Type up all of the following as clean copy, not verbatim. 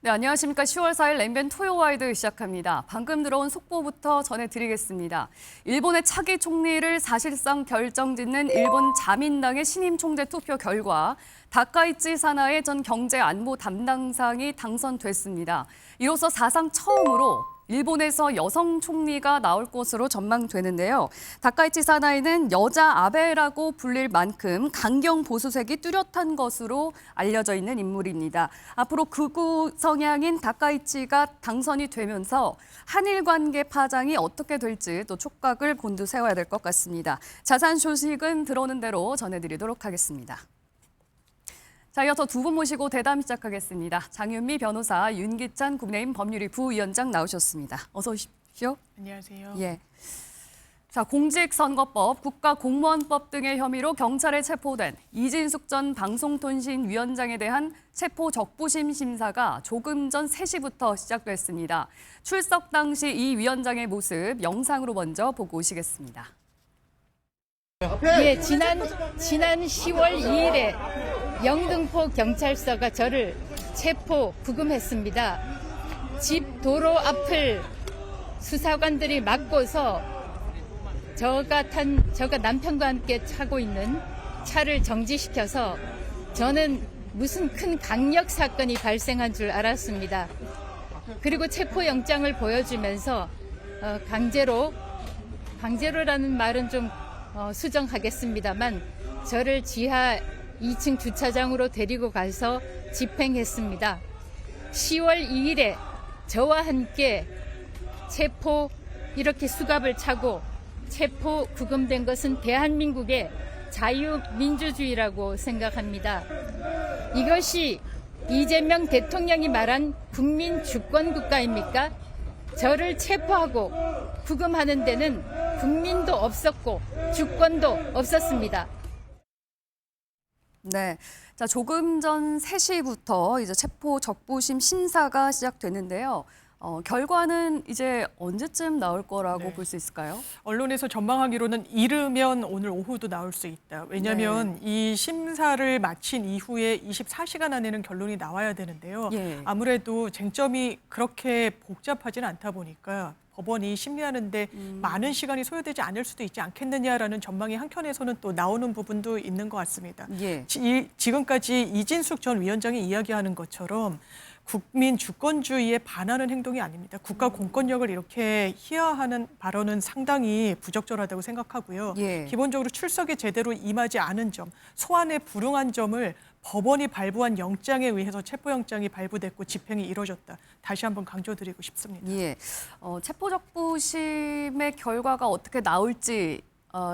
네, 안녕하십니까. 10월 4일 엠벤 토요와이드 시작합니다. 방금 들어온 속보부터 전해드리겠습니다. 일본의 차기 총리를 사실상 결정짓는 일본 자민당의 신임 총재 투표 결과 다카이치 사나의 전 경제안보 담당상이 당선됐습니다. 이로써 사상 처음으로 일본에서 여성 총리가 나올 것으로 전망되는데요. 다카이치 사나이는 여자 아베라고 불릴 만큼 강경 보수색이 뚜렷한 것으로 알려져 있는 인물입니다. 앞으로 극우 성향인 다카이치가 당선이 되면서 한일 관계 파장이 어떻게 될지 또 촉각을 곤두세워야 될 것 같습니다. 자세한 소식은 들어오는 대로 전해드리도록 하겠습니다. 자, 이어서 두 분 모시고 대담 시작하겠습니다. 장윤미 변호사, 윤기찬 국민의힘 법률위 부위원장 나오셨습니다. 어서 오십시오. 안녕하세요. 예. 자, 공직선거법, 국가공무원법 등의 혐의로 경찰에 체포된 이진숙 전 방송통신위원장에 대한 체포 적부심 심사가 조금 전 3시부터 시작됐습니다. 출석 당시 이 위원장의 모습 영상으로 먼저 보고 오시겠습니다. 예, 지난 10월 2일에 영등포 경찰서가 저를 체포 구금했습니다. 집 도로 앞을 수사관들이 막고서 저가 남편과 함께 타고 있는 차를 정지시켜서 저는 무슨 큰 강력 사건이 발생한 줄 알았습니다. 그리고 체포영장을 보여주면서 강제로라는 말은 좀 수정하겠습니다만 저를 지하 2층 주차장으로 데리고 가서 집행했습니다. 10월 2일에 저와 함께 이렇게 수갑을 차고 체포 구금된 것은 대한민국의 자유민주주의라고 생각합니다. 이것이 이재명 대통령이 말한 국민 주권 국가입니까? 저를 체포하고 구금하는 데는 국민도 없었고 주권도 없었습니다. 네. 자, 조금 전 3시부터 이제 체포 적부심 심사가 시작되는데요. 결과는 이제 언제쯤 나올 거라고 볼 수 있을까요? 언론에서 전망하기로는 이르면 오늘 오후도 나올 수 있다. 왜냐하면 이 심사를 마친 이후에 24시간 안에는 결론이 나와야 되는데요. 예. 아무래도 쟁점이 그렇게 복잡하지는 않다 보니까 법원이 심리하는데 많은 시간이 소요되지 않을 수도 있지 않겠느냐라는 전망이 한켠에서는 또 나오는 부분도 있는 것 같습니다. 예. 지금까지 이진숙 전 위원장이 이야기하는 것처럼 국민 주권주의에 반하는 행동이 아닙니다. 국가 공권력을 이렇게 희화하는 발언은 상당히 부적절하다고 생각하고요. 예. 기본적으로 출석에 제대로 임하지 않은 점, 소환에 불응한 점을 법원이 발부한 영장에 의해서 체포영장이 발부됐고 집행이 이루어졌다. 다시 한번 강조드리고 싶습니다. 예. 체포 적부심의 결과가 어떻게 나올지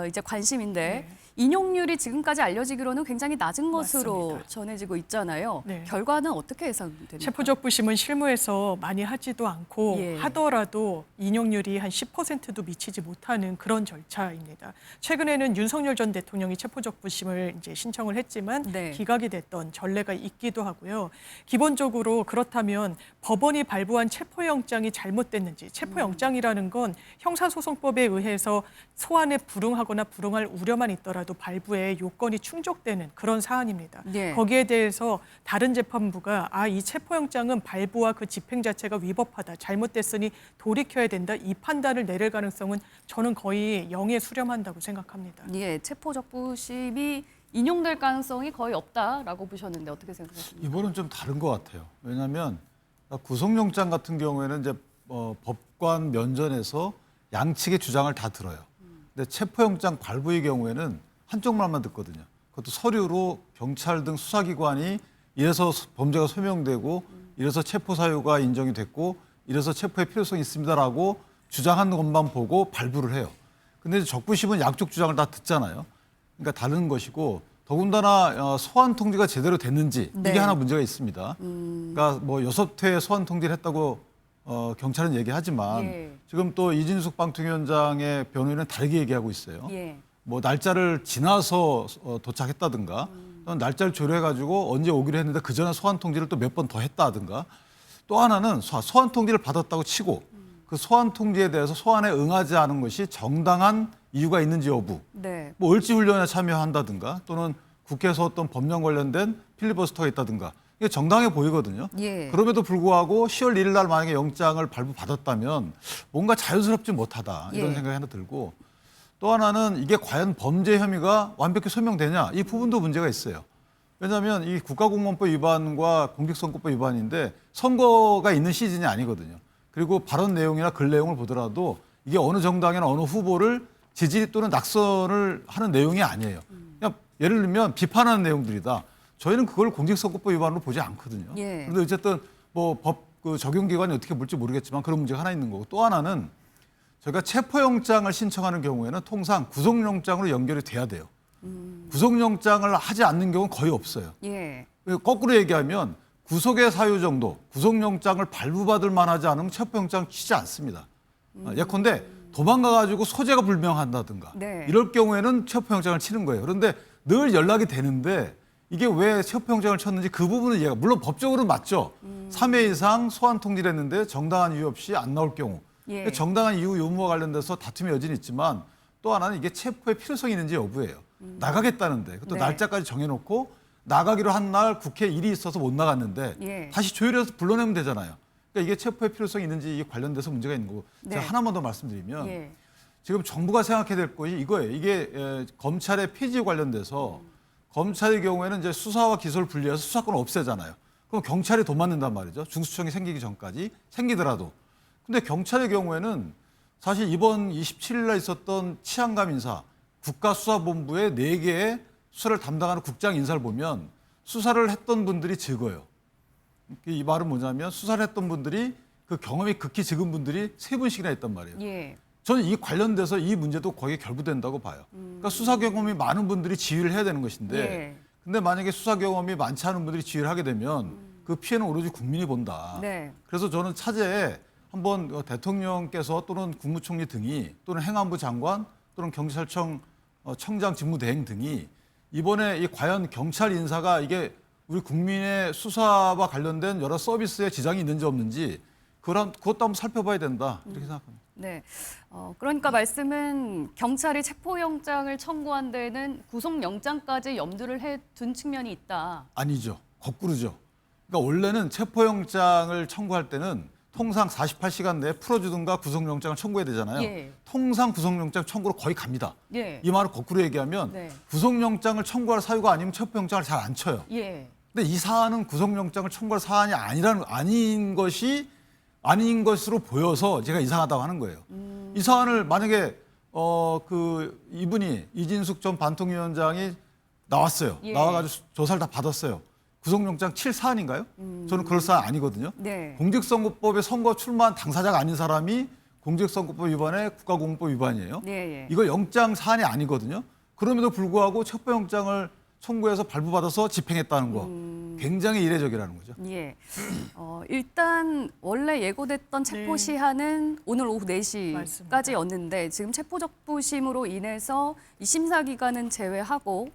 이제 관심인데 네. 인용률이 지금까지 알려지기로는 굉장히 낮은 것으로 맞습니다. 전해지고 있잖아요. 네. 결과는 어떻게 예상됩니까? 체포적부심은 실무에서 많이 하지도 않고 예. 하더라도 인용률이 한 10%도 미치지 못하는 그런 절차입니다. 최근에는 윤석열 전 대통령이 체포적부심을 이제 신청을 했지만 네. 기각이 됐던 전례가 있기도 하고요. 기본적으로 그렇다면 법원이 발부한 체포영장이 잘못됐는지, 체포영장이라는 건 형사소송법에 의해서 소환에 불응하거나 불응할 우려만 있더라도 발부에 요건이 충족되는 그런 사안입니다. 네. 거기에 대해서 다른 재판부가 이 체포영장은 발부와 그 집행 자체가 위법하다, 잘못됐으니 돌이켜야 된다, 이 판단을 내릴 가능성은 저는 거의 0에 수렴한다고 생각합니다. 예, 체포 적부심이 인용될 가능성이 거의 없다라고 보셨는데 어떻게 생각하십니까? 이번은 좀 다른 것 같아요. 왜냐하면 구속영장 같은 경우에는 이제 법관 면전에서 양측의 주장을 다 들어요. 근데 체포영장 발부의 경우에는 한쪽 말만 듣거든요. 그것도 서류로 경찰 등 수사기관이 이래서 범죄가 소명되고 이래서 체포 사유가 인정이 됐고 이래서 체포의 필요성이 있습니다라고 주장하는 것만 보고 발부를 해요. 근데 적부심은 양쪽 주장을 다 듣잖아요. 그러니까 다른 것이고 더군다나 소환 통지가 제대로 됐는지 네. 이게 하나 문제가 있습니다. 그러니까 뭐 6회 소환 통지를 했다고 경찰은 얘기하지만 예. 지금 또 이진숙 방통위원장의 변호인은 다르게 얘기하고 있어요. 예. 뭐 날짜를 지나서 도착했다든가 또는 날짜를 조례해가지고 언제 오기로 했는데 그 전에 소환 통지를 또 몇 번 더 했다든가 또 하나는 소환 통지를 받았다고 치고 그 소환 통지에 대해서 소환에 응하지 않은 것이 정당한 이유가 있는지 여부 네. 뭐 을지훈련에 참여한다든가 또는 국회에서 어떤 법령 관련된 필리버스터가 있다든가 이게 정당해 보이거든요. 예. 그럼에도 불구하고 10월 1일 날 만약에 영장을 발부받았다면 뭔가 자연스럽지 못하다 이런 예. 생각이 하나 들고 또 하나는 이게 과연 범죄 혐의가 완벽히 소명되냐 이 부분도 문제가 있어요. 왜냐하면 이 국가공무원법 위반과 공직선거법 위반인데 선거가 있는 시즌이 아니거든요. 그리고 발언 내용이나 글 내용을 보더라도 이게 어느 정당이나 어느 후보를 지지 또는 낙선을 하는 내용이 아니에요. 그냥 예를 들면 비판하는 내용들이다. 저희는 그걸 공직선거법 위반으로 보지 않거든요. 예. 그런데 어쨌든 뭐 법 그 적용 기관이 어떻게 볼지 모르겠지만 그런 문제가 하나 있는 거고 또 하나는 저희가 체포영장을 신청하는 경우에는 통상 구속영장으로 연결이 돼야 돼요. 구속영장을 하지 않는 경우는 거의 없어요. 예. 거꾸로 얘기하면 구속의 사유 정도, 구속영장을 발부받을 만하지 않으면 체포영장 치지 않습니다. 예컨대 도망가가지고 소재가 불명한다든가 네. 이럴 경우에는 체포영장을 치는 거예요. 그런데 늘 연락이 되는데 이게 왜 체포영장을 쳤는지 그 부분은 이해가 물론 법적으로는 맞죠. 3회 이상 소환 통지를 했는데 정당한 이유 없이 안 나올 경우 예. 정당한 이유 요무와 관련돼서 다툼의 여지는 있지만 또 하나는 이게 체포의 필요성이 있는지 여부예요. 나가겠다는데 그것도 네. 날짜까지 정해놓고 나가기로 한 날 국회 일이 있어서 못 나갔는데 예. 다시 조율해서 불러내면 되잖아요. 그러니까 이게 체포의 필요성이 있는지 이게 관련돼서 문제가 있는 거고 네. 제가 하나만 더 말씀드리면 예. 지금 정부가 생각해야 될 것이 이거예요. 이게 검찰의 폐지 관련돼서 검찰의 경우에는 이제 수사와 기소를 분리해서 수사권을 없애잖아요. 그럼 경찰이 돈 맞는단 말이죠. 중수청이 생기기 전까지 생기더라도. 근데 경찰의 경우에는 사실 이번 27일 날 있었던 치안감 인사 국가수사본부의 4개의 수사를 담당하는 국장 인사를 보면 수사를 했던 분들이 적어요. 이 말은 뭐냐면 수사를 했던 분들이 그 경험이 극히 적은 분들이 3분씩이나 있단 말이에요. 예. 저는 이 관련돼서 이 문제도 거기에 결부된다고 봐요. 그러니까 수사 경험이 많은 분들이 지휘를 해야 되는 것인데 예. 근데 만약에 수사 경험이 많지 않은 분들이 지휘를 하게 되면 그 피해는 오로지 국민이 본다. 네. 그래서 저는 차제에 한번 대통령께서 또는 국무총리 등이 또는 행안부 장관 또는 경찰청 청장 직무대행 등이 이번에 이 과연 경찰 인사가 이게 우리 국민의 수사와 관련된 여러 서비스에 지장이 있는지 없는지 그것도 한번 살펴봐야 된다 이렇게 생각합니다. 네. 그러니까 말씀은 경찰이 체포영장을 청구한 데는 구속영장까지 염두를 해둔 측면이 있다. 아니죠. 거꾸로죠. 그러니까 원래는 체포영장을 청구할 때는 통상 48시간 내에 풀어주든가 구속영장을 청구해야 되잖아요. 예. 통상 구속영장 청구로 거의 갑니다. 예. 이 말을 거꾸로 얘기하면 네. 구속영장을 청구할 사유가 아니면 체포영장을 잘 안 쳐요. 예. 근데 이 사안은 구속영장을 청구할 사안이 아닌 것으로 보여서 제가 이상하다고 하는 거예요. 이 사안을 만약에 이분이 이진숙 전 반통위원장이 나왔어요. 예. 나와가지고 조사를 다 받았어요. 구속영장 칠 사안인가요? 저는 그럴 사안 아니거든요. 네. 공직선거법에 선거 출마한 당사자가 아닌 사람이 공직선거법 위반에 국가공무법 위반이에요. 예. 예. 이거 영장 사안이 아니거든요. 그럼에도 불구하고 체포영장을 청구해서 발부받아서 집행했다는 거 굉장히 이례적이라는 거죠. 예. 일단 원래 예고됐던 체포 네. 시한은 오늘 오후 4시까지였는데 지금 체포적부심으로 인해서 이 심사 기간은 제외하고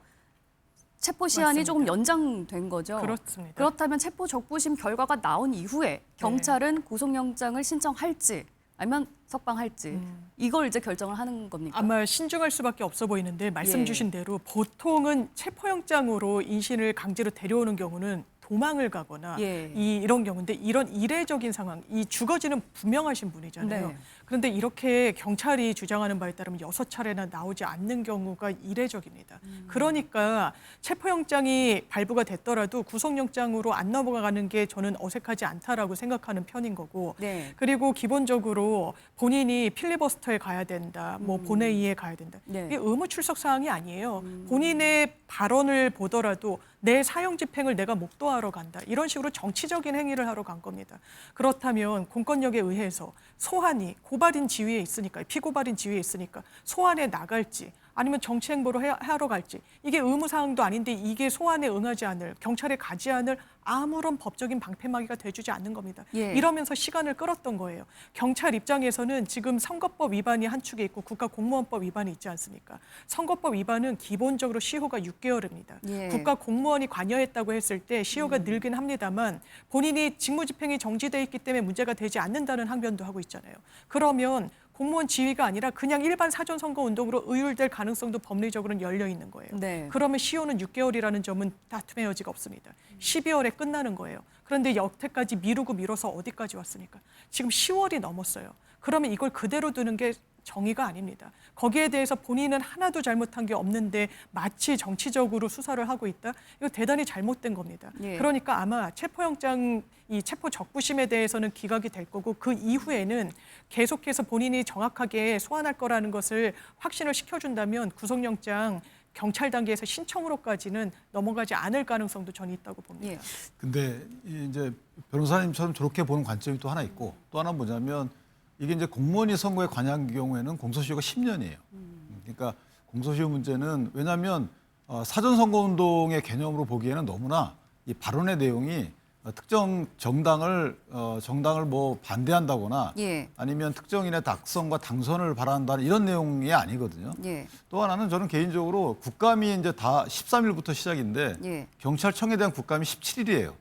체포 시한이 맞습니다. 조금 연장된 거죠. 그렇습니다. 그렇다면 체포적부심 결과가 나온 이후에 경찰은 구속영장을 신청할지 아니면 석방할지 이걸 이제 결정을 하는 겁니까? 아마 신중할 수밖에 없어 보이는데 말씀 예. 주신 대로 보통은 체포영장으로 인신을 강제로 데려오는 경우는 도망을 가거나 예. 이런 경우인데 이런 이례적인 상황, 이 주거지는 분명하신 분이잖아요. 네. 그런데 이렇게 경찰이 주장하는 바에 따르면 6차례나 나오지 않는 경우가 이례적입니다. 그러니까 체포영장이 발부가 됐더라도 구속영장으로 안 넘어가는 게 저는 어색하지 않다라고 생각하는 편인 거고 네. 그리고 기본적으로 본인이 필리버스터에 가야 된다, 뭐 본회의에 가야 된다. 네. 이게 의무 출석 사항이 아니에요. 본인의 발언을 보더라도 내 사형 집행을 내가 목도하러 간다. 이런 식으로 정치적인 행위를 하러 간 겁니다. 그렇다면 공권력에 의해서 소환이 고발인 지위에 있으니까 피고발인 지위에 있으니까 소환에 나갈지 아니면 정치 행보를 하러 갈지 이게 의무 사항도 아닌데 이게 소환에 응하지 않을 경찰에 가지 않을 아무런 법적인 방패막이가 돼주지 않는 겁니다. 예. 이러면서 시간을 끌었던 거예요. 경찰 입장에서는 지금 선거법 위반이 한 축에 있고 국가공무원법 위반이 있지 않습니까? 선거법 위반은 기본적으로 시효가 6개월입니다. 예. 국가공무원이 관여했다고 했을 때 시효가 늘긴 합니다만 본인이 직무집행이 정지돼 있기 때문에 문제가 되지 않는다는 항변도 하고 있잖아요. 그러면 공무원 지위가 아니라 그냥 일반 사전선거 운동으로 의율될 가능성도 법리적으로는 열려 있는 거예요. 네. 그러면 시효는 6개월이라는 점은 다툼의 여지가 없습니다. 12월에 끝나는 거예요. 그런데 여태까지 미루고 미뤄서 어디까지 왔습니까? 지금 10월이 넘었어요. 그러면 이걸 그대로 두는 게 정의가 아닙니다. 거기에 대해서 본인은 하나도 잘못한 게 없는데 마치 정치적으로 수사를 하고 있다? 이거 대단히 잘못된 겁니다. 예. 그러니까 아마 체포영장, 이 체포 적부심에 대해서는 기각이 될 거고 그 이후에는 계속해서 본인이 정확하게 소환할 거라는 것을 확신을 시켜준다면 구속영장 경찰 단계에서 신청으로까지는 넘어가지 않을 가능성도 저는 있다고 봅니다. 예. 근데 이제 변호사님처럼 저렇게 보는 관점이 또 하나 있고 또 하나 뭐냐면 이게 이제 공무원이 선거에 관여한 경우에는 공소시효가 10년이에요. 그러니까 공소시효 문제는 왜냐하면 사전선거운동의 개념으로 보기에는 너무나 이 발언의 내용이 특정 정당을 뭐 반대한다거나 예. 아니면 특정인의 낙선과 당선을 바란다는 이런 내용이 아니거든요. 예. 또 하나는 저는 개인적으로 국감이 이제 다 13일부터 시작인데 예. 경찰청에 대한 국감이 17일이에요.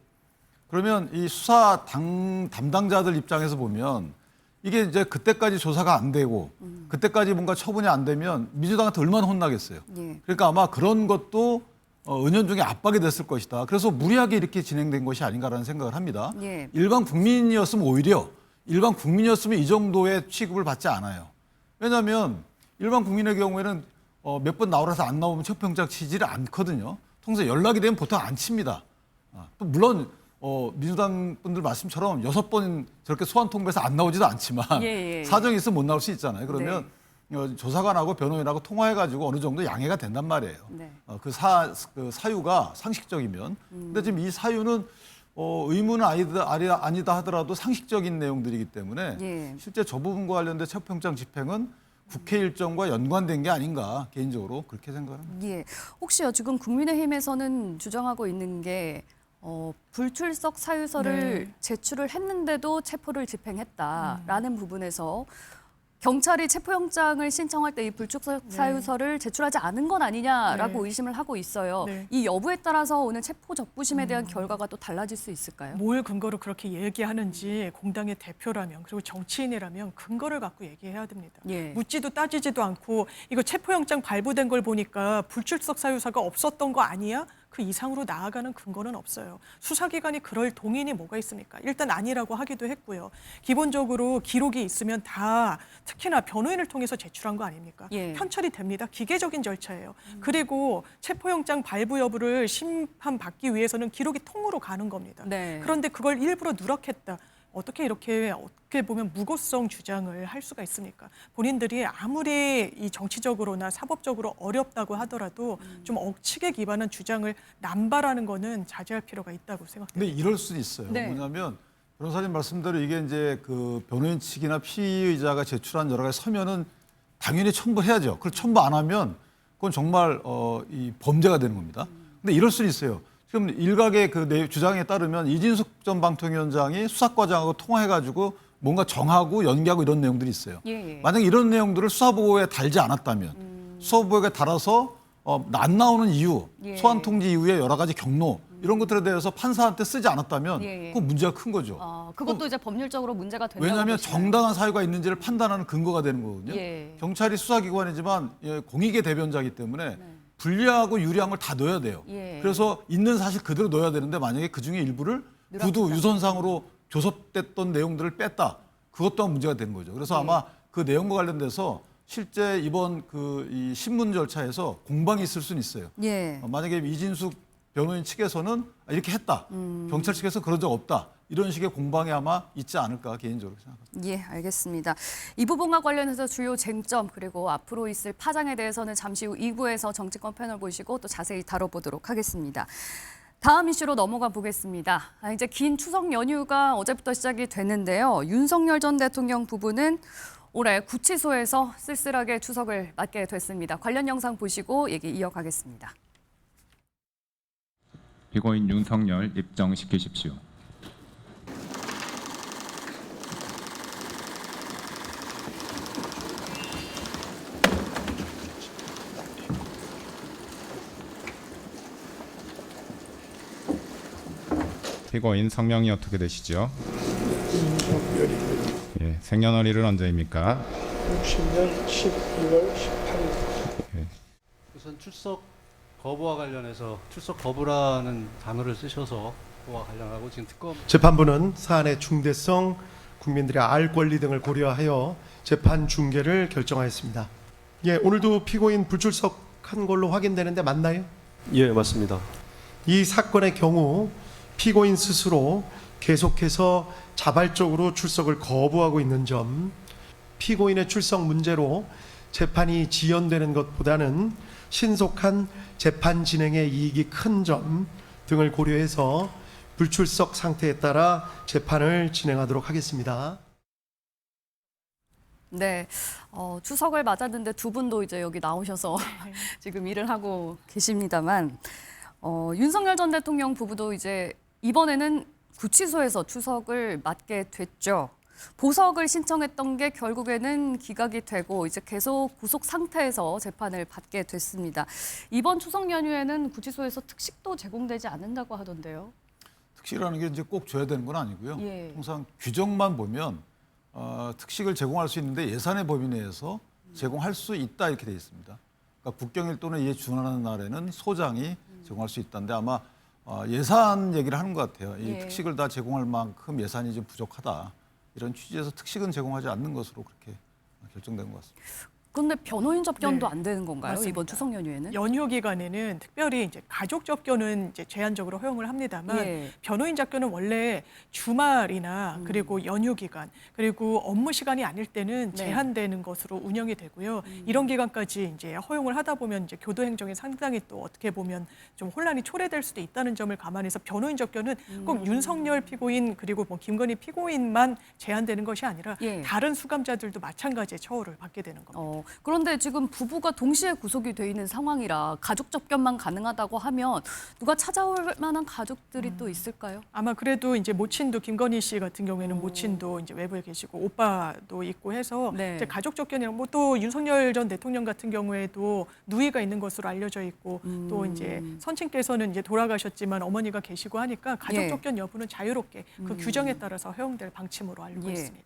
그러면 이 수사 담당자들 입장에서 보면 이게 이제 그때까지 조사가 안 되고 그때까지 뭔가 처분이 안 되면 민주당한테 얼마나 혼나겠어요. 예. 그러니까 아마 그런 것도 은연중에 압박이 됐을 것이다. 그래서 무리하게 이렇게 진행된 것이 아닌가라는 생각을 합니다. 예. 일반 국민이었으면 오히려 일반 국민이었으면 이 정도의 취급을 받지 않아요. 왜냐하면 일반 국민의 경우에는 몇 번 나오라서 안 나오면 체포영장 치지를 않거든요. 통상 연락이 되면 보통 안 칩니다. 또 물론 민주당 분들 말씀처럼 6번 저렇게 소환 통보해서 안 나오지도 않지만 예. 사정이 있으면 못 나올 수 있잖아요. 그러면 조사관하고 변호인하고 통화해가지고 어느 정도 양해가 된단 말이에요. 네. 그 사유가 상식적이면. 근데 지금 이 사유는 의무는 아니다 하더라도 상식적인 내용들이기 때문에 예. 실제 저 부분과 관련된 체포영장 집행은 국회 일정과 연관된 게 아닌가 개인적으로 그렇게 생각합니다. 예. 혹시요 지금 국민의힘에서는 주장하고 있는 게 불출석 사유서를 네. 제출을 했는데도 체포를 집행했다라는 부분에서 경찰이 체포영장을 신청할 때 이 불출석 사유서를 제출하지 않은 건 아니냐라고 네. 의심을 하고 있어요. 네. 이 여부에 따라서 오늘 체포 적부심에 대한 결과가 또 달라질 수 있을까요? 뭘 근거로 그렇게 얘기하는지 공당의 대표라면 그리고 정치인이라면 근거를 갖고 얘기해야 됩니다. 예. 묻지도 따지지도 않고 이거 체포영장 발부된 걸 보니까 불출석 사유서가 없었던 거 아니야? 그 이상으로 나아가는 근거는 없어요. 수사기관이 그럴 동인이 뭐가 있습니까? 일단 아니라고 하기도 했고요. 기본적으로 기록이 있으면 다 특히나 변호인을 통해서 제출한 거 아닙니까? 예. 현찰이 됩니다. 기계적인 절차예요. 그리고 체포영장 발부 여부를 심판받기 위해서는 기록이 통으로 가는 겁니다. 네. 그런데 그걸 일부러 누락했다. 어떻게 보면 무고성 주장을 할 수가 있습니까? 본인들이 아무리 이 정치적으로나 사법적으로 어렵다고 하더라도 좀 억측에 기반한 주장을 남발하는 거는 자제할 필요가 있다고 생각합니다. 근데 이럴 수도 있어요. 네. 뭐냐면 변호사님 말씀대로 이게 이제 그 변호인 측이나 피의자가 제출한 여러 가지 서면은 당연히 첨부해야죠. 그걸 첨부 안 하면 그건 정말 이 범죄가 되는 겁니다. 근데 이럴 수는 있어요. 지금 일각의 그 주장에 따르면 이진숙 전 방통위원장이 수사과장하고 통화해가지고 뭔가 정하고 연기하고 이런 내용들이 있어요. 예. 만약 이런 내용들을 수사보고에 달지 않았다면 수사보고에 달아서 안 나오는 이유, 예. 소환 통지 이후에 여러 가지 경로 이런 것들에 대해서 판사한테 쓰지 않았다면 예. 그건 문제가 큰 거죠. 그것도 이제 법률적으로 문제가 된다고 왜냐하면 보시나요? 정당한 사유가 있는지를 판단하는 근거가 되는 거거든요. 예. 경찰이 수사기관이지만 공익의 대변자이기 때문에 불리하고 유리한 걸 다 넣어야 돼요. 예. 그래서 있는 사실 그대로 넣어야 되는데 만약에 그중에 일부를 구두 유선상으로 교섭됐던 내용들을 뺐다. 그것 또한 문제가 되는 거죠. 그래서 아마 그 내용과 관련돼서 실제 이번 이 신문 절차에서 공방이 있을 수는 있어요. 예. 만약에 이진숙 변호인 측에서는 이렇게 했다. 경찰 측에서 그런 적 없다. 이런 식의 공방이 아마 있지 않을까 개인적으로 생각합니다. 예, 알겠습니다. 이 부분과 관련해서 주요 쟁점 그리고 앞으로 있을 파장에 대해서는 잠시 후 2부에서 정치권 패널 보시고 또 자세히 다뤄보도록 하겠습니다. 다음 이슈로 넘어가 보겠습니다. 이제 긴 추석 연휴가 어제부터 시작이 됐는데요. 윤석열 전 대통령 부부는 올해 구치소에서 쓸쓸하게 추석을 맞게 됐습니다. 관련 영상 보시고 얘기 이어가겠습니다. 피고인 윤석열 입정시키십시오. 피고인 성명이 어떻게 되시죠? 예, 생년월일은 언제입니까? 1960년 12월 18일. 우선 출석 거부와 관련해서 출석 거부라는 단어를 쓰셔서 그와 관련하고 지금 특검 재판부는 사안의 중대성, 국민들의 알 권리 등을 고려하여 재판 중계를 결정하였습니다. 예, 오늘도 피고인 불출석한 걸로 확인되는데 맞나요? 예, 맞습니다. 이 사건의 경우 피고인 스스로 계속해서 자발적으로 출석을 거부하고 있는 점, 피고인의 출석 문제로 재판이 지연되는 것보다는 신속한 재판 진행의 이익이 큰 점 등을 고려해서 불출석 상태에 따라 재판을 진행하도록 하겠습니다. 네, 추석을 맞았는데 두 분도 이제 여기 나오셔서 지금 일을 하고 계십니다만 윤석열 전 대통령 부부도 이제 이번에는 구치소에서 추석을 맞게 됐죠. 보석을 신청했던 게 결국에는 기각이 되고 이제 계속 구속 상태에서 재판을 받게 됐습니다. 이번 추석 연휴에는 구치소에서 특식도 제공되지 않는다고 하던데요. 특식이라는 게 이제 꼭 줘야 되는 건 아니고요. 예. 통상 규정만 보면 특식을 제공할 수 있는데 예산의 범위 내에서 제공할 수 있다 이렇게 돼 있습니다. 그러니까 국경일 또는 이에 준하는 날에는 소장이 제공할 수 있다는데 아마 예산 얘기를 하는 것 같아요. 이 예. 특식을 다 제공할 만큼 예산이 좀 부족하다. 이런 취지에서 특식은 제공하지 않는 것으로 그렇게 결정된 것 같습니다. 그런데 변호인 접견도 네, 안 되는 건가요? 맞습니다. 이번 추석 연휴에는? 연휴 기간에는 특별히 이제 가족 접견은 이제 제한적으로 허용을 합니다만 예. 변호인 접견은 원래 주말이나 그리고 연휴 기간 그리고 업무 시간이 아닐 때는 네. 제한되는 것으로 운영이 되고요. 이런 기간까지 이제 허용을 하다 보면 이제 교도 행정에 상당히 또 어떻게 보면 좀 혼란이 초래될 수도 있다는 점을 감안해서 변호인 접견은 꼭 윤석열 피고인 그리고 뭐 김건희 피고인만 제한되는 것이 아니라 예. 다른 수감자들도 마찬가지의 처우를 받게 되는 겁니다. 그런데 지금 부부가 동시에 구속이 돼 있는 상황이라 가족 접견만 가능하다고 하면 누가 찾아올 만한 가족들이 또 있을까요? 아마 그래도 이제 모친도 김건희 씨 같은 경우에는 모친도 이제 외부에 계시고 오빠도 있고 해서 네. 이제 가족 접견이랑 뭐 또 윤석열 전 대통령 같은 경우에도 누이가 있는 것으로 알려져 있고 또 이제 선친께서는 이제 돌아가셨지만 어머니가 계시고 하니까 가족 예. 접견 여부는 자유롭게 그 규정에 따라서 허용될 방침으로 알고 예. 있습니다.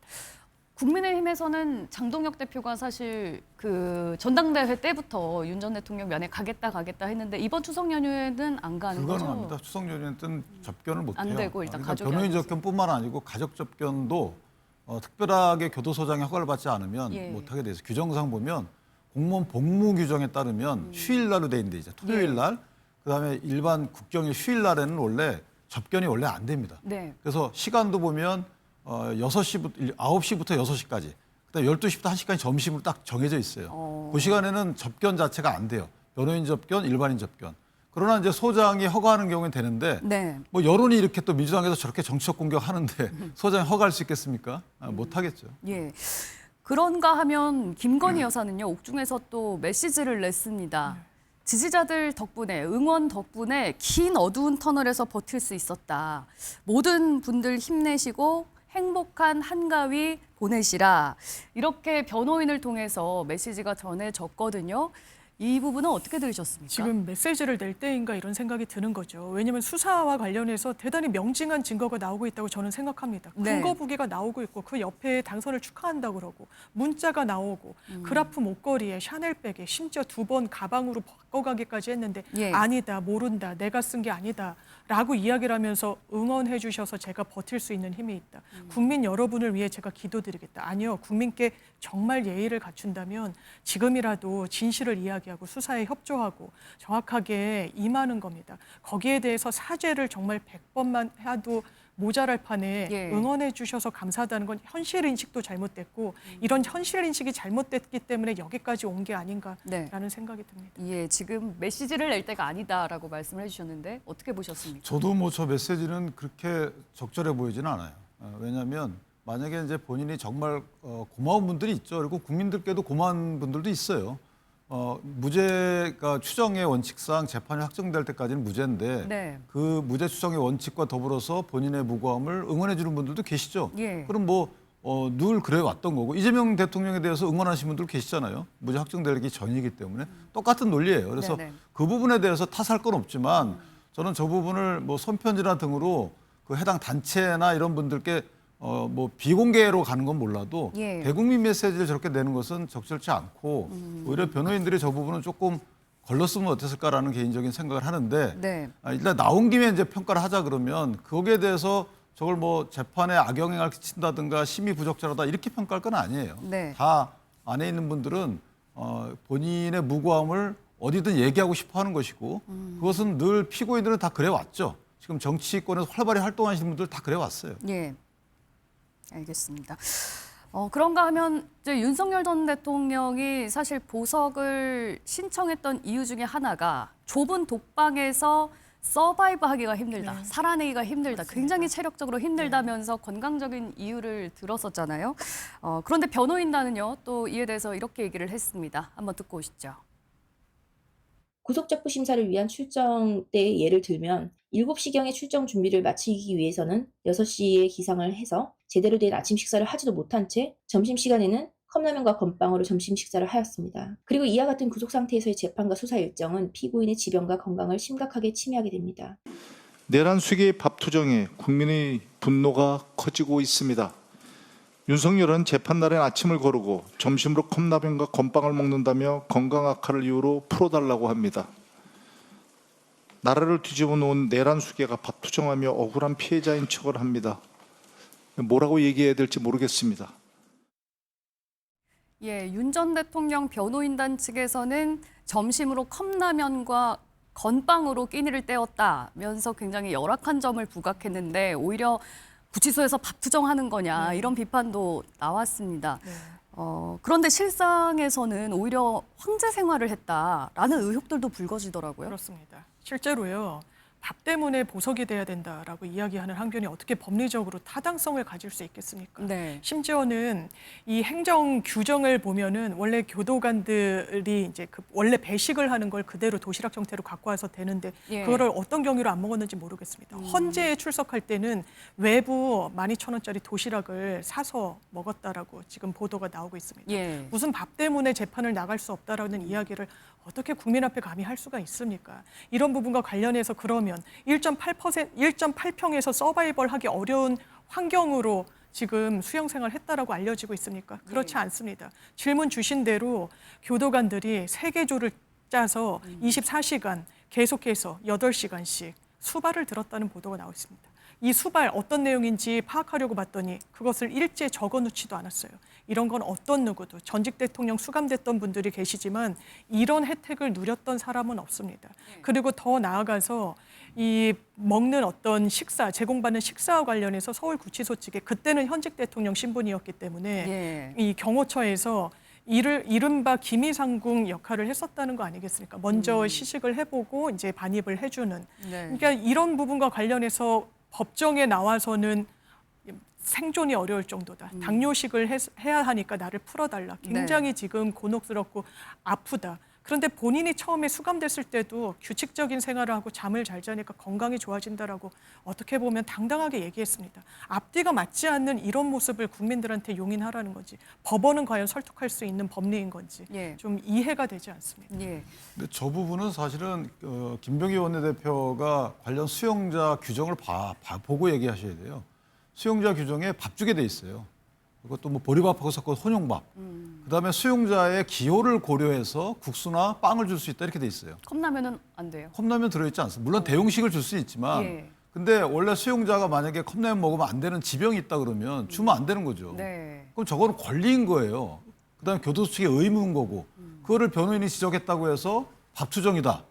국민의힘에서는 장동혁 대표가 사실 그 전당대회 때부터 윤 전 대통령 면회 가겠다 했는데 이번 추석 연휴에는 안 가는 거죠? 불가능합니다. 추석 연휴에는 접견을 못 안 해요. 되고 일단 그러니까 가족이 변호인 아니어서. 접견뿐만 아니고 가족 접견도 특별하게 교도소장의 허가를 받지 않으면 예. 못하게 돼 있어요. 규정상 보면 공무원 복무 규정에 따르면 휴일날로 돼 있는데 이제 토요일 날 그다음에 일반 국경일 휴일 날에는 원래 접견이 원래 안 됩니다. 네. 그래서 시간도 보면 9시부터 9시부터 6시까지 그다음에 12시부터 1시까지 점심으로 딱 정해져 있어요. 그 시간에는 접견 자체가 안 돼요. 변호인 접견, 일반인 접견. 그러나 이제 소장이 허가하는 경우는 되는데 네. 뭐 여론이 이렇게 또 민주당에서 저렇게 정치적 공격하는데 소장이 허가할 수 있겠습니까? 못 하겠죠. 예. 그런가 하면 김건희 여사는요 옥중에서 또 메시지를 냈습니다. 지지자들 덕분에 응원 덕분에 긴 어두운 터널에서 버틸 수 있었다. 모든 분들 힘내시고 행복한 한가위 보내시라. 이렇게 변호인을 통해서 메시지가 전해졌거든요. 이 부분은 어떻게 들으셨습니까? 지금 메시지를 낼 때인가 이런 생각이 드는 거죠. 왜냐하면 수사와 관련해서 대단히 명징한 증거가 나오고 있다고 저는 생각합니다. 네. 근거 부기가 나오고 있고 그 옆에 당선을 축하한다고 그러고 문자가 나오고 그라프 목걸이에 샤넬백에 심지어 2번 가방으로 바꿔가기까지 했는데 예. 아니다, 모른다, 내가 쓴 게 아니다 라고 이야기를 하면서 응원해 주셔서 제가 버틸 수 있는 힘이 있다. 국민 여러분을 위해 제가 기도드리겠다. 아니요, 국민께 정말 예의를 갖춘다면 지금이라도 진실을 이야기하고 수사에 협조하고 정확하게 임하는 겁니다. 거기에 대해서 사죄를 정말 100번만 해도 모자랄 판에 예. 응원해 주셔서 감사하다는 건 현실 인식도 잘못됐고 이런 현실 인식이 잘못됐기 때문에 여기까지 온 게 아닌가라는 생각이 듭니다. 예, 지금 메시지를 낼 때가 아니다라고 말씀을 해주셨는데 어떻게 보셨습니까? 저도 뭐 저 메시지는 그렇게 적절해 보이지는 않아요. 왜냐하면 만약에 이제 본인이 정말 고마운 분들이 있죠. 그리고 국민들께도 고마운 분들도 있어요. 무죄가 추정의 원칙상 재판이 확정될 때까지는 무죄인데 네. 그 무죄 추정의 원칙과 더불어서 본인의 무고함을 응원해 주는 분들도 계시죠. 예. 그럼 뭐 늘 그래 왔던 거고 이재명 대통령에 대해서 응원하시는 분들 계시잖아요. 무죄 확정되기 전이기 때문에 똑같은 논리예요. 그래서 네네. 그 부분에 대해서 탓할 건 없지만 저는 저 부분을 뭐 손편지나 등으로 그 해당 단체나 이런 분들께 뭐 비공개로 가는 건 몰라도 예. 대국민 메시지를 저렇게 내는 것은 적절치 않고 오히려 변호인들이 저 부분은 조금 걸렀으면 어땠을까라는 개인적인 생각을 하는데 네. 일단 나온 김에 이제 평가를 하자 그러면 거기에 대해서 저걸 뭐 재판에 악영향을 끼친다든가 심의 부적절하다 이렇게 평가할 건 아니에요. 네. 다 안에 있는 분들은 본인의 무고함을 어디든 얘기하고 싶어 하는 것이고 그것은 늘 피고인들은 다 그래 왔죠. 지금 정치권에서 활발히 활동하시는 분들 다 그래 왔어요. 예. 알겠습니다. 그런가 하면 이제 윤석열 전 대통령이 사실 보석을 신청했던 이유 중에 하나가 좁은 독방에서 서바이브 하기가 힘들다, 네. 살아내기가 힘들다, 맞습니다. 굉장히 체력적으로 힘들다면서 건강적인 이유를 들었었잖아요. 그런데 변호인단은요, 또 이에 대해서 이렇게 얘기를 했습니다. 한번 듣고 오시죠. 구속적부 심사를 위한 출정 때의 예를 들면 7시경에 출정 준비를 마치기 위해서는 6시에 기상을 해서 제대로 된 아침 식사를 하지도 못한 채 점심시간에는 컵라면과 건빵으로 점심 식사를 하였습니다. 그리고 이와 같은 구속 상태에서의 재판과 수사 일정은 피고인의 지병과 건강을 심각하게 침해하게 됩니다. 내란 수계의 밥투정에 국민의 분노가 커지고 있습니다. 윤석열은 재판날엔 아침을 거르고 점심으로 컵라면과 건빵을 먹는다며 건강 악화를 이유로 풀어달라고 합니다. 나라를 뒤집어 놓은 내란 수계가 밥투정하며 억울한 피해자인 척을 합니다. 뭐라고 얘기해야 될지 모르겠습니다. 예, 윤 전 대통령 변호인단 측에서는 점심으로 컵라면과 건빵으로 끼니를 때웠다면서 굉장히 열악한 점을 부각했는데 오히려 구치소에서 밥투정하는 거냐 이런 비판도 나왔습니다. 네. 그런데 실상에서는 오히려 황제 생활을 했다라는 의혹들도 불거지더라고요. 그렇습니다. 실제로요. 밥 때문에 보석이 돼야 된다라고 이야기하는 항변이 어떻게 법리적으로 타당성을 가질 수 있겠습니까? 네. 심지어는 이 행정 규정을 보면은 원래 교도관들이 이제 그 원래 배식을 하는 걸 그대로 도시락 형태로 갖고 와서 되는데 예. 그거를 어떤 경위로 안 먹었는지 모르겠습니다. 헌재에 출석할 때는 외부 12,000원짜리 도시락을 사서 먹었다라고 지금 보도가 나오고 있습니다. 예. 무슨 밥 때문에 재판을 나갈 수 없다라는 이야기를 어떻게 국민 앞에 감히 할 수가 있습니까? 이런 부분과 관련해서 그러면 1.8평에서 서바이벌하기 어려운 환경으로 지금 수용생활을 했다라고 알려지고 있습니까? 그렇지 않습니다. 질문 주신 대로 교도관들이 세계조를 짜서 24시간 계속해서 8시간씩 수발을 들었다는 보도가 나오고 있습니다. 이 수발 어떤 내용인지 파악하려고 봤더니 그것을 일제에 적어놓지도 않았어요. 이런 건 어떤 누구도 전직 대통령 수감됐던 분들이 계시지만 이런 혜택을 누렸던 사람은 없습니다. 그리고 더 나아가서 이 먹는 어떤 식사, 제공받는 식사와 관련해서 서울구치소 측에 그때는 현직 대통령 신분이었기 때문에 예. 이 경호처에서 이른바 기미상궁 역할을 했었다는 거 아니겠습니까? 먼저 시식을 해보고 이제 반입을 해주는. 네. 그러니까 이런 부분과 관련해서 법정에 나와서는 생존이 어려울 정도다. 당뇨식을 해야 하니까 나를 풀어달라. 굉장히 지금 곤혹스럽고 아프다. 그런데 본인이 처음에 수감됐을 때도 규칙적인 생활을 하고 잠을 잘 자니까 건강이 좋아진다라고 어떻게 보면 당당하게 얘기했습니다. 앞뒤가 맞지 않는 이런 모습을 국민들한테 용인하라는 건지 법원은 과연 설득할 수 있는 법리인 건지 예. 좀 이해가 되지 않습니다. 예. 근데 저 부분은 사실은 김병기 원내대표가 관련 수용자 규정을 보고 얘기하셔야 돼요. 수용자 규정에 밥 주게 돼 있어요. 그것도 뭐 보리밥하고 섞어 혼용밥. 그다음에 수용자의 기호를 고려해서 국수나 빵을 줄 수 있다 이렇게 돼 있어요. 컵라면은 안 돼요. 컵라면 들어있지 않습니다. 물론 대용식을 줄 수 있지만 예. 근데 원래 수용자가 만약에 컵라면 먹으면 안 되는 지병이 있다 그러면 주면 안 되는 거죠. 네. 그럼 저거는 권리인 거예요. 그다음에 교도소 측의 의무인 거고 그거를 변호인이 지적했다고 해서 밥투정이다.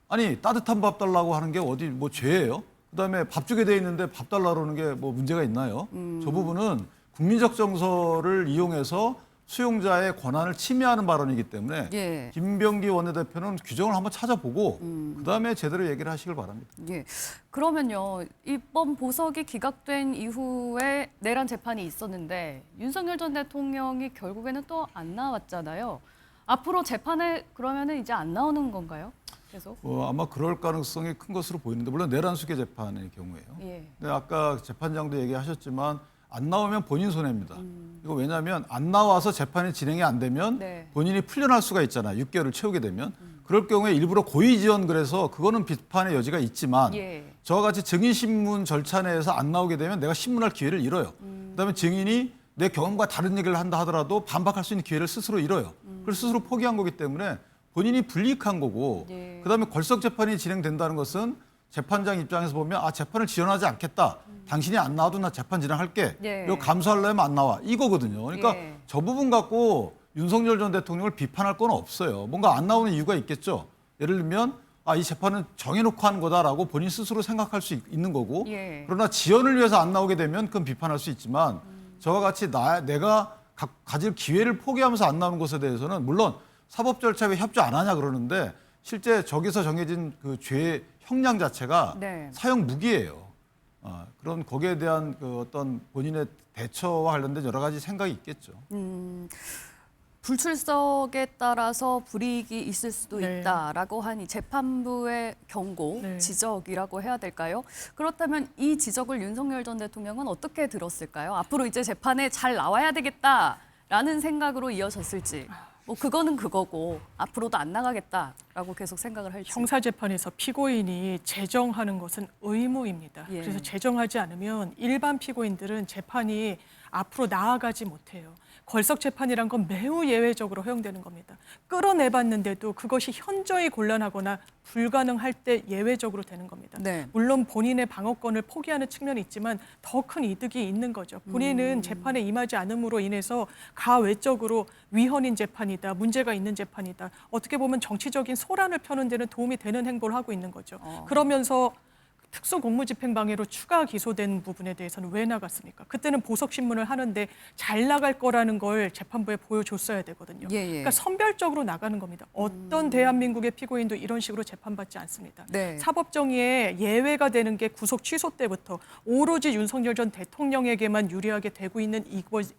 아니 따뜻한 밥 달라고 하는 게 어디 뭐 죄예요? 그다음에 밥 주게 돼 있는데 밥 달라고 하는 게 뭐 문제가 있나요? 저 부분은 국민적 정서를 이용해서 수용자의 권한을 침해하는 발언이기 때문에 예. 김병기 원내대표는 규정을 한번 찾아보고 그다음에 제대로 얘기를 하시길 바랍니다. 예. 그러면요, 이번 보석이 기각된 이후에 내란 재판이 있었는데 윤석열 전 대통령이 결국에는 또 안 나왔잖아요. 앞으로 재판에 그러면은 이제 안 나오는 건가요? 계속? 아마 그럴 가능성이 큰 것으로 보이는데 물론 내란 수계 재판의 경우에요. 예. 근데 아까 재판장도 얘기하셨지만 안 나오면 본인 손해입니다. 이거 왜냐하면 안 나와서 재판이 진행이 안 되면 네. 본인이 풀려날 수가 있잖아요. 6개월을 채우게 되면. 그럴 경우에 일부러 고의 지연 그래서 그거는 비판의 여지가 있지만 예. 저와 같이 증인 신문 절차 내에서 안 나오게 되면 내가 신문할 기회를 잃어요. 그다음에 증인이 내 경험과 다른 얘기를 한다 하더라도 반박할 수 있는 기회를 스스로 잃어요. 그걸 스스로 포기한 거기 때문에 본인이 불이익한 거고 예. 그다음에 걸석 재판이 진행된다는 것은 재판장 입장에서 보면 아 재판을 지연하지 않겠다. 당신이 안 나와도 나 재판 진행할게. 예. 이거 감수하려면 안 나와. 이거거든요. 그러니까 예. 저 부분 갖고 윤석열 전 대통령을 비판할 건 없어요. 뭔가 안 나오는 이유가 있겠죠. 예를 들면 아, 이 재판은 정해놓고 하는 거다라고 본인 스스로 생각할 수 있는 거고 예. 그러나 지연을 위해서 안 나오게 되면 그건 비판할 수 있지만 저와 같이 내가 가질 기회를 포기하면서 안 나오는 것에 대해서는 물론 사법 절차에 왜 협조 안 하냐 그러는데 실제 저기서 정해진 그 죄 형량 자체가 네. 사형 무기예요. 그런 거기에 대한 그 어떤 본인의 대처와 관련된 여러 가지 생각이 있겠죠. 불출석에 따라서 불이익이 있을 수도 네. 있다라고 하니 재판부의 경고, 네. 지적이라고 해야 될까요? 그렇다면 이 지적을 윤석열 전 대통령은 어떻게 들었을까요? 앞으로 이제 재판에 잘 나와야 되겠다라는 생각으로 이어졌을지. 뭐 그거는 그거고 앞으로도 안 나가겠다라고 계속 생각을 할지. 형사재판에서 피고인이 재정하는 것은 의무입니다. 예. 그래서 재정하지 않으면 일반 피고인들은 재판이 앞으로 나아가지 못해요. 걸석 재판이란 건 매우 예외적으로 허용되는 겁니다. 끌어내봤는데도 그것이 현저히 곤란하거나 불가능할 때 예외적으로 되는 겁니다. 네. 물론 본인의 방어권을 포기하는 측면이 있지만 더 큰 이득이 있는 거죠. 본인은 재판에 임하지 않음으로 인해서 가외적으로 위헌인 재판이다, 문제가 있는 재판이다. 어떻게 보면 정치적인 소란을 펴는 데는 도움이 되는 행보를 하고 있는 거죠. 그러면서 특수공무집행방해로 추가 기소된 부분에 대해서는 왜 나갔습니까? 그때는 보석신문을 하는데 잘 나갈 거라는 걸 재판부에 보여줬어야 되거든요. 예, 예. 그러니까 선별적으로 나가는 겁니다. 어떤 대한민국의 피고인도 이런 식으로 재판받지 않습니다. 네. 사법정의에 예외가 되는 게 구속 취소 때부터 오로지 윤석열 전 대통령에게만 유리하게 되고 있는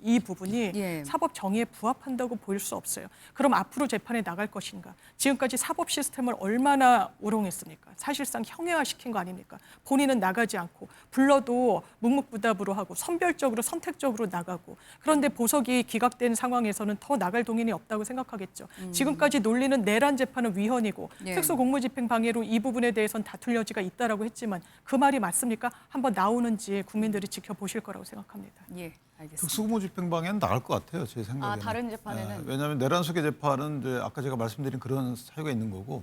이 부분이 예. 사법정의에 부합한다고 보일 수 없어요. 그럼 앞으로 재판에 나갈 것인가? 지금까지 사법 시스템을 얼마나 우롱했습니까? 사실상 형해화시킨 거 아닙니까? 본인은 나가지 않고 불러도 묵묵부답으로 하고 선별적으로 선택적으로 나가고 그런데 보석이 기각된 상황에서는 더 나갈 동인이 없다고 생각하겠죠. 지금까지 논리는 내란 재판은 위헌이고 예. 특수공무집행방해로 이 부분에 대해서는 다툴 여지가 있다라고 했지만 그 말이 맞습니까? 한번 나오는지 국민들이 지켜보실 거라고 생각합니다. 예, 알겠습니다. 특수공무집행방해는 나갈 것 같아요. 제 생각에는. 다른 재판에는? 왜냐하면 내란 수계 재판은 이제 아까 제가 말씀드린 그런 사유가 있는 거고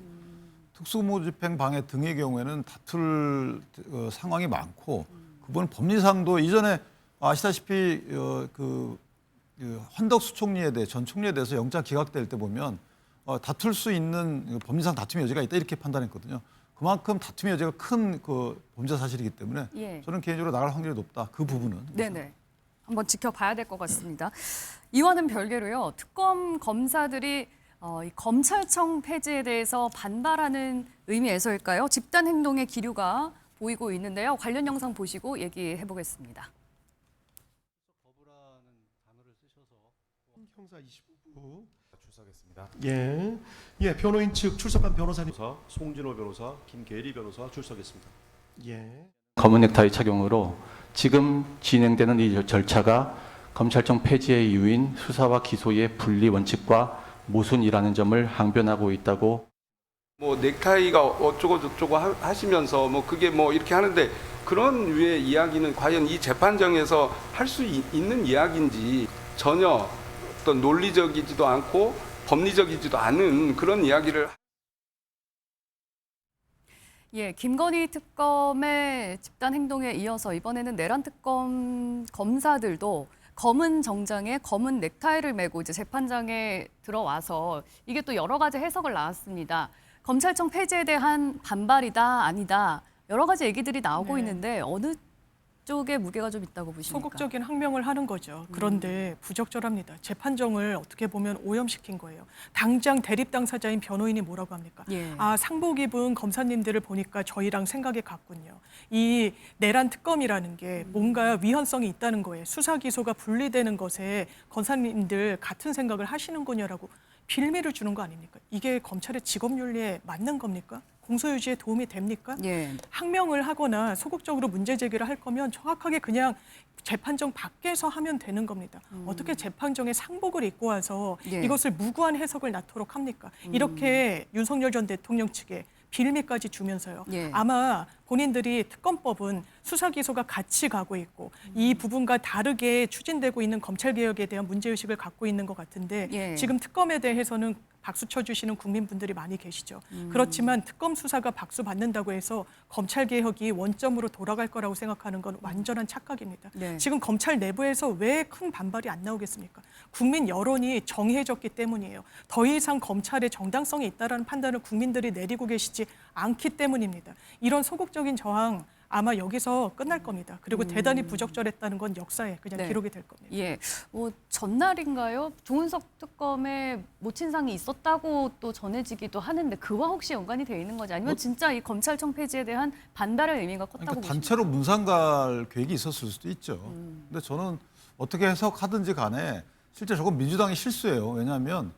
특수공무집행방해 등의 경우에는 다툴 상황이 많고 그분 법리상도 이전에 아시다시피 헌덕수 총리에 대해 전 총리에 대해서 영장 기각될 때 보면 다툴 수 있는 법리상 다툼의 여지가 있다 이렇게 판단했거든요. 그만큼 다툼의 여지가 큰 그 범죄 사실이기 때문에 예. 저는 개인적으로 나갈 확률이 높다. 그 부분은. 네네. 한번 지켜봐야 될 것 같습니다. 이와는 별개로요. 특검 검사들이 이 검찰청 폐지에 대해서 반발하는 의미에서일까요? 집단 행동의 기류가 보이고 있는데요. 관련 영상 보시고 얘기해 보겠습니다. 거부라는 단어를 쓰셔서 형사 25부 출석했습니다. 예, 변호인 측 출석한 변호사님. 송진호 변호사, 김계리 변호사 출석했습니다. 예. 검은 넥타이 착용으로 지금 진행되는 이 절차가 검찰청 폐지의 이유인 수사와 기소의 분리 원칙과 모순이라는 점을 항변하고 있다고. 뭐 넥타이가 어쩌고 저쩌고 하시면서 뭐 그게 뭐 이렇게 하는데 그런 류의 이야기는 과연 이 재판정에서 할 수 있는 이야기인지 전혀 어떤 논리적이지도 않고 법리적이지도 않은 그런 이야기를. 예, 김건희 특검의 집단 행동에 이어서 이번에는 내란 특검 검사들도 검은 정장에 검은 넥타이를 메고 이제 재판장에 들어와서 이게 또 여러 가지 해석을 낳았습니다. 검찰청 폐지에 대한 반발이다, 아니다. 여러 가지 얘기들이 나오고 네. 있는데 어느 쪽에 무게가 좀 있다고 보십니까? 소극적인 항명을 하는 거죠. 그런데 부적절합니다. 재판정을 어떻게 보면 오염시킨 거예요. 당장 대립 당사자인 변호인이 뭐라고 합니까? 예. 상복 입은 검사님들을 보니까 저희랑 생각이 같군요. 이 내란 특검이라는 게 뭔가 위헌성이 있다는 거예요. 수사 기소가 분리되는 것에 검사님들 같은 생각을 하시는군요라고 빌미를 주는 거 아닙니까? 이게 검찰의 직업윤리에 맞는 겁니까? 공소유지에 도움이 됩니까? 예. 항명을 하거나 소극적으로 문제 제기를 할 거면 정확하게 그냥 재판정 밖에서 하면 되는 겁니다. 어떻게 재판정에 상복을 입고 와서 예. 이것을 무구한 해석을 낳도록 합니까? 이렇게 윤석열 전 대통령 측에 빌미까지 주면서요. 예. 아마 본인들이 특검법은 수사 기소가 같이 가고 있고 이 부분과 다르게 추진되고 있는 검찰개혁에 대한 문제의식을 갖고 있는 것 같은데 예. 지금 특검에 대해서는 박수 쳐주시는 국민분들이 많이 계시죠. 그렇지만 특검 수사가 박수 받는다고 해서 검찰개혁이 원점으로 돌아갈 거라고 생각하는 건 완전한 착각입니다. 네. 지금 검찰 내부에서 왜 큰 반발이 안 나오겠습니까? 국민 여론이 정해졌기 때문이에요. 더 이상 검찰의 정당성이 있다는 판단을 국민들이 내리고 계시지 않기 때문입니다. 이런 소극적인 저항 아마 여기서 끝날 겁니다. 그리고 대단히 부적절했다는 건 역사에 그냥 네. 기록이 될 겁니다. 예, 뭐 전날인가요? 조은석 특검에 모친상이 있었다고 또 전해지기도 하는데 그와 혹시 연관이 돼 있는 거지? 아니면 진짜 이 검찰청 폐지에 대한 반달의 의미가 컸다고 그러니까 보십니까? 단체로 문상 갈 계획이 있었을 수도 있죠. 근데 저는 어떻게 해석하든지 간에 실제 저건 민주당의 실수예요. 왜냐하면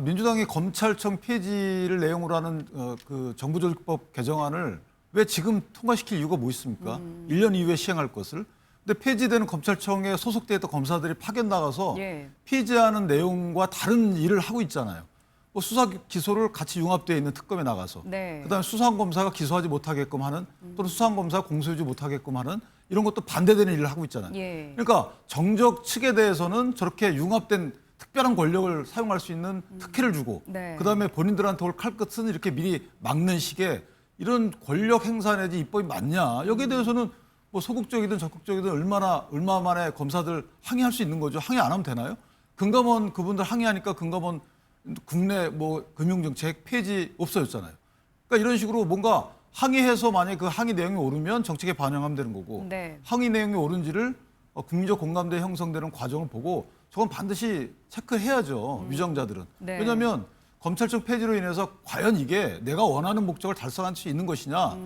민주당이 검찰청 폐지를 내용으로 하는 그 정부조직법 개정안을 왜 지금 통과시킬 이유가 뭐 있습니까? 1년 이후에 시행할 것을. 근데 폐지되는 검찰청에 소속돼 있던 검사들이 파견 나가서 예. 폐지하는 내용과 다른 일을 하고 있잖아요. 뭐 수사 기소를 같이 융합되어 있는 특검에 나가서. 네. 그다음에 수사한 검사가 기소하지 못하게끔 하는 또는 수사한 검사가 공소유지 못하게끔 하는 이런 것도 반대되는 일을 하고 있잖아요. 예. 그러니까 정적 측에 대해서는 저렇게 융합된 특별한 권력을 사용할 수 있는 특혜를 주고 네. 그다음에 본인들한테 올 칼끝은 이렇게 미리 막는 식의 이런 권력 행사 내지 입법이 맞냐. 여기에 대해서는 뭐 소극적이든 적극적이든 얼마 만에 검사들 항의할 수 있는 거죠. 항의 안 하면 되나요? 금감원 그분들 항의하니까 금감원 국내 뭐 금융정책 폐지 없어졌잖아요. 그러니까 이런 식으로 뭔가 항의해서 만약에 그 항의 내용이 오르면 정책에 반영하면 되는 거고 네. 항의 내용이 옳은지를 국민적 공감대 형성되는 과정을 보고 저건 반드시 체크해야죠. 위정자들은. 네. 왜냐하면 검찰청 폐지로 인해서 과연 이게 내가 원하는 목적을 달성할 수 있는 것이냐,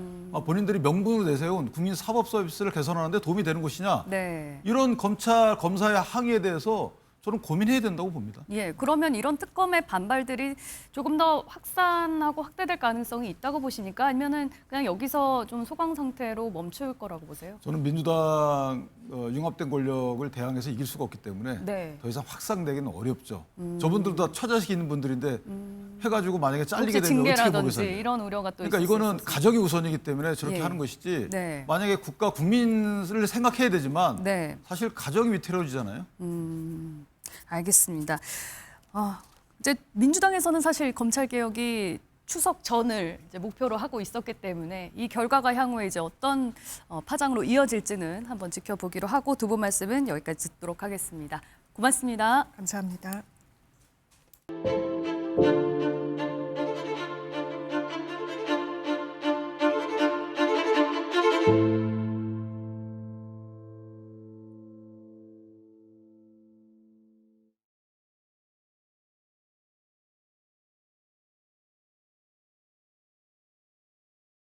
본인들이 명분으로 내세운 국민 사법 서비스를 개선하는 데 도움이 되는 것이냐, 네. 이런 검사의 항의에 대해서 저는 고민해야 된다고 봅니다. 예, 그러면 이런 특검의 반발들이 조금 더 확산하고 확대될 가능성이 있다고 보시니까 아니면은 그냥 여기서 좀 소강 상태로 멈출 거라고 보세요? 저는 민주당 융합된 권력을 대항해서 이길 수가 없기 때문에 네. 더 이상 확산되기는 어렵죠. 저분들도 다 처자식이 있는 분들인데 해가지고 만약에 잘리게 혹시 되면 어떻게 징계라든지 보겠어요? 이런 우려가 또 그러니까 있을 이거는 수 있어서. 가정이 우선이기 때문에 저렇게 예. 하는 것이지 네. 만약에 국가 국민을 생각해야 되지만 네. 사실 가정이 위태로워지잖아요. 알겠습니다. 이제 민주당에서는 사실 검찰 개혁이 추석 전을 이제 목표로 하고 있었기 때문에 이 결과가 향후에 이제 어떤 파장으로 이어질지는 한번 지켜보기로 하고 두 분 말씀은 여기까지 듣도록 하겠습니다. 고맙습니다. 감사합니다.